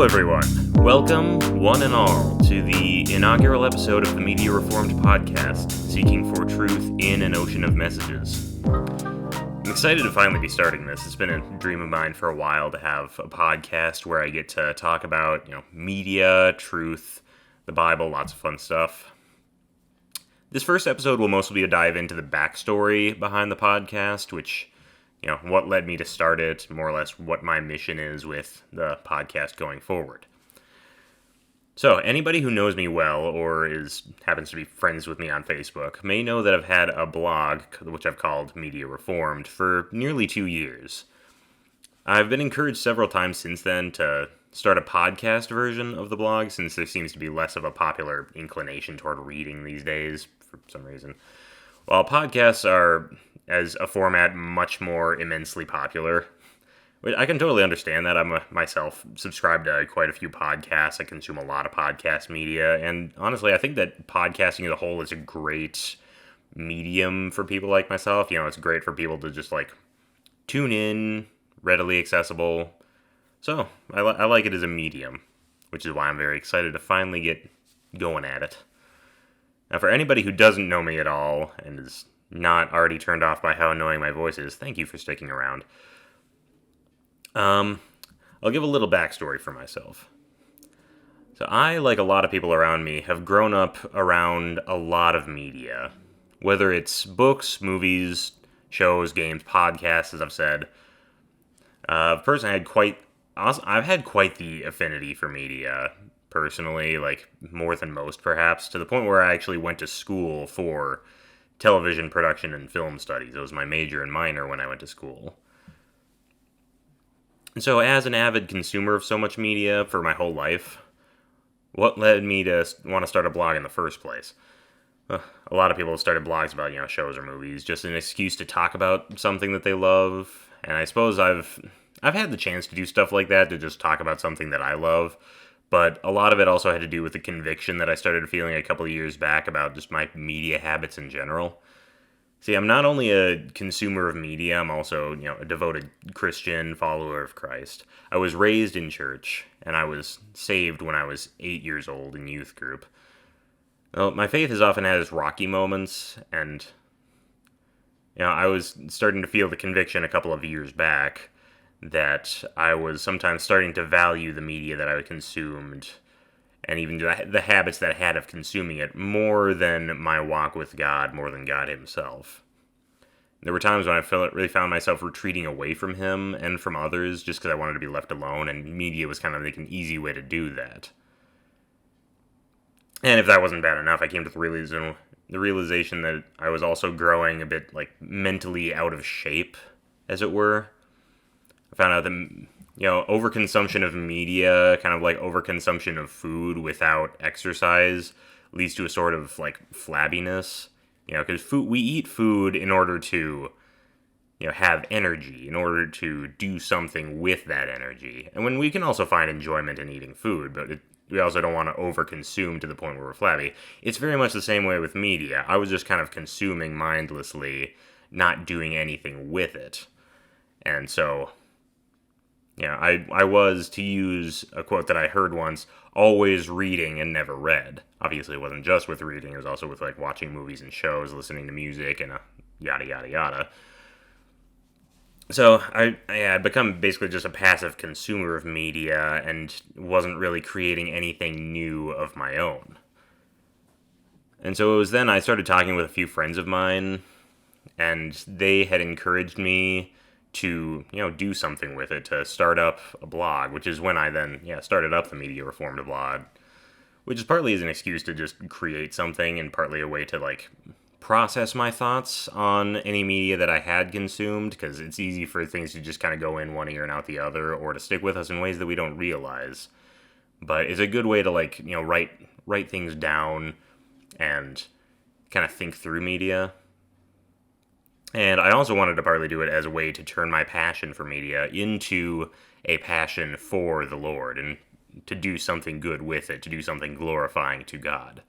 Hello everyone, welcome one and all to the inaugural episode of the Media Reformed podcast, seeking for truth in an ocean of messages. I'm excited to finally be starting this. It's been a dream of mine for a while to have a podcast where I get to talk about, media, truth, the Bible, lots of fun stuff. This first episode will mostly be a dive into the backstory behind the podcast, which what led me to start it, more or less what my mission is with the podcast going forward. So, anybody who knows me well or happens to be friends with me on Facebook may know that I've had a blog, which I've called Media Reformed, for nearly 2 years. I've been encouraged several times since then to start a podcast version of the blog, since there seems to be less of a popular inclination toward reading these days, for some reason. While podcasts are, as a format, much more immensely popular. I can totally understand that. I'm myself subscribed to quite a few podcasts. I consume a lot of podcast media, and honestly, I think that podcasting as a whole is a great medium for people like myself. It's great for people to just tune in, readily accessible. So I like it as a medium, which is why I'm very excited to finally get going at it. Now, for anybody who doesn't know me at all and is not already turned off by how annoying my voice is, thank you for sticking around. I'll give a little backstory for myself. So I, like a lot of people around me, have grown up around a lot of media. Whether it's books, movies, shows, games, podcasts, as I've said. Personally, I've had quite the affinity for media, personally, more than most, perhaps, to the point where I actually went to school for television production and film studies. It was my major and minor when I went to school. And so, as an avid consumer of so much media for my whole life, what led me to want to start a blog in the first place? A lot of people have started blogs about, shows or movies, just an excuse to talk about something that they love. And I suppose I've had the chance to do stuff like that, to just talk about something that I love. But a lot of it also had to do with the conviction that I started feeling a couple of years back about just my media habits in general. See, I'm not only a consumer of media, I'm also, a devoted Christian follower of Christ. I was raised in church, and I was saved when I was 8 years old in youth group. Well, my faith has often had its rocky moments, and, I was starting to feel the conviction a couple of years back that I was sometimes starting to value the media that I consumed, and even the habits that I had of consuming it, more than my walk with God, more than God himself. There were times when I really found myself retreating away from him and from others just because I wanted to be left alone, and media was kind of an easy way to do that. And if that wasn't bad enough, I came to the realization that I was also growing a bit, mentally out of shape, as it were. I found out that, overconsumption of media, kind of like overconsumption of food without exercise, leads to a sort of, flabbiness. Because we eat food in order to, have energy, in order to do something with that energy. And when we can also find enjoyment in eating food, but we also don't want to overconsume to the point where we're flabby. It's very much the same way with media. I was just kind of consuming mindlessly, not doing anything with it. And so, I was, to use a quote that I heard once, always reading and never read. Obviously, it wasn't just with reading. It was also with, watching movies and shows, listening to music, and yada, yada, yada. So, I'd become basically just a passive consumer of media and wasn't really creating anything new of my own. And so it was then I started talking with a few friends of mine, and they had encouraged me to, do something with it, to start up a blog, which is when I then, started up the Media Reformed blog, which is partly as an excuse to just create something and partly a way to, process my thoughts on any media that I had consumed, because it's easy for things to just kind of go in one ear and out the other, or to stick with us in ways that we don't realize. But it's a good way to, write things down and kind of think through media. And I also wanted to partly do it as a way to turn my passion for media into a passion for the Lord, and to do something good with it, to do something glorifying to God.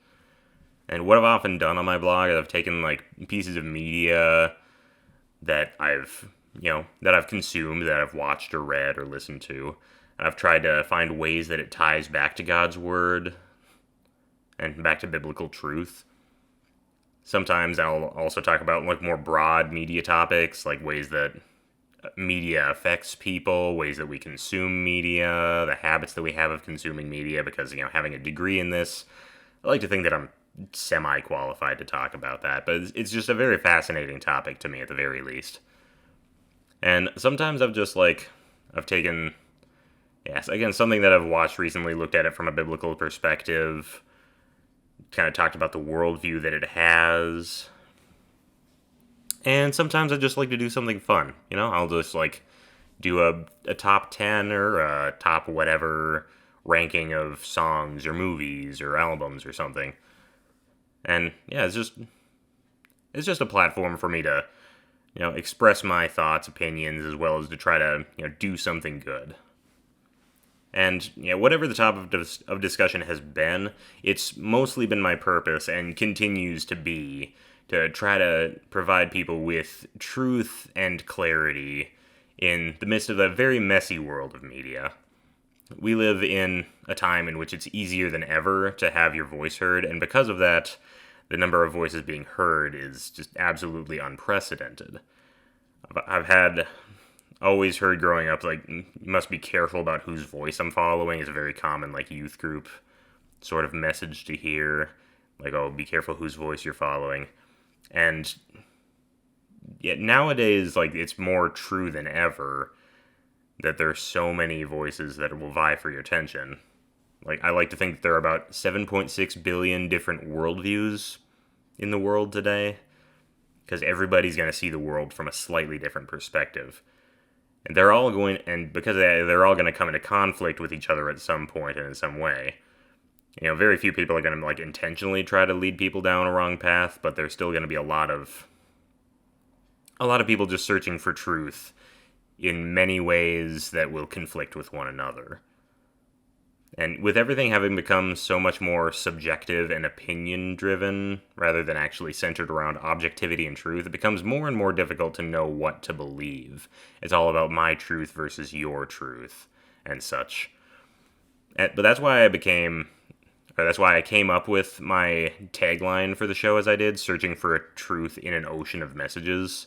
And what I've often done on my blog is I've taken pieces of media that I've consumed, that I've watched or read or listened to, I've tried to find ways that it ties back to God's Word and back to biblical truth. Sometimes I'll also talk about like more broad media topics, like ways that media affects people, ways that we consume media, the habits that we have of consuming media, because, having a degree in this, I like to think that I'm semi-qualified to talk about that, but it's just a very fascinating topic to me at the very least. And sometimes I've taken, yes, again, something that I've watched recently, looked at it from a biblical perspective, kind of talked about the worldview that it has. And sometimes I just like to do something fun, I'll just do a top 10 or a top whatever ranking of songs or movies or albums or something. And yeah, it's just a platform for me to, express my thoughts, opinions, as well as to try to, do something good. And, whatever the topic of discussion has been, it's mostly been my purpose and continues to be to try to provide people with truth and clarity in the midst of a very messy world of media. We live in a time in which it's easier than ever to have your voice heard, and because of that, the number of voices being heard is just absolutely unprecedented. I've always heard growing up, you must be careful about whose voice I'm following. It's a very common, youth group sort of message to hear. Oh, be careful whose voice you're following. And yet nowadays, it's more true than ever that there's so many voices that will vie for your attention. I like to think that there are about 7.6 billion different worldviews in the world today, because everybody's going to see the world from a slightly different perspective. And they're all going, and because they're all going to come into conflict with each other at some point and in some way. Very few people are going to intentionally try to lead people down a wrong path, but there's still going to be a lot of people just searching for truth in many ways that will conflict with one another. And with everything having become so much more subjective and opinion-driven, rather than actually centered around objectivity and truth, it becomes more and more difficult to know what to believe. It's all about my truth versus your truth, and such. But that's why I came up with my tagline for the show as I did, searching for a truth in an ocean of messages.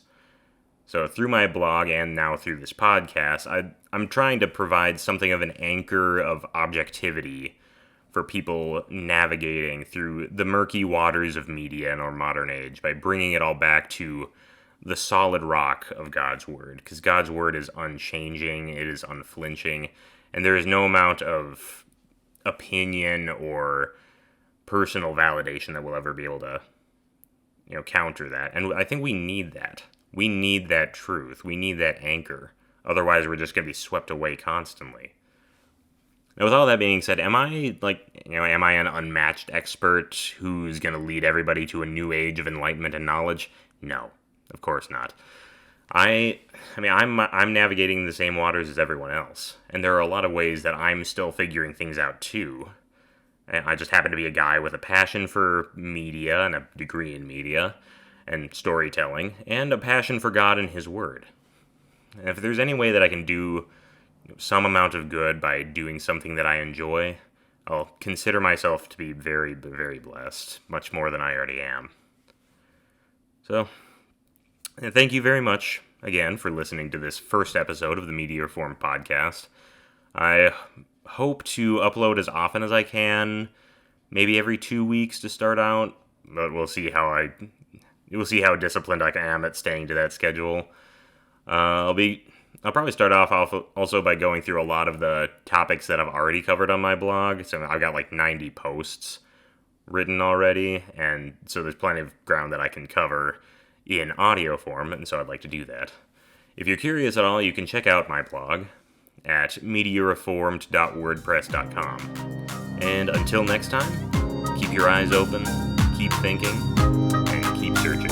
So through my blog and now through this podcast, I'm trying to provide something of an anchor of objectivity for people navigating through the murky waters of media in our modern age by bringing it all back to the solid rock of God's Word. Because God's Word is unchanging, it is unflinching, and there is no amount of opinion or personal validation that will ever be able to, counter that. And I think we need that. We need that truth. We need that anchor. Otherwise, we're just going to be swept away constantly. Now, with all that being said, am I an unmatched expert who's going to lead everybody to a new age of enlightenment and knowledge? No, of course not. I'm navigating the same waters as everyone else, and there are a lot of ways that I'm still figuring things out too. I just happen to be a guy with a passion for media and a degree in media and storytelling, and a passion for God and His Word. And if there's any way that I can do some amount of good by doing something that I enjoy, I'll consider myself to be very, very blessed, much more than I already am. So, thank you very much, again, for listening to this first episode of the Media Reformed Podcast. I hope to upload as often as I can, maybe every 2 weeks to start out, but we'll see how disciplined I am at staying to that schedule. I'll probably start off also by going through a lot of the topics that I've already covered on my blog. So I've got 90 posts written already, and so there's plenty of ground that I can cover in audio form, and so I'd like to do that. If you're curious at all, you can check out my blog at mediareformed.wordpress.com. And until next time, keep your eyes open, keep thinking, and keep searching.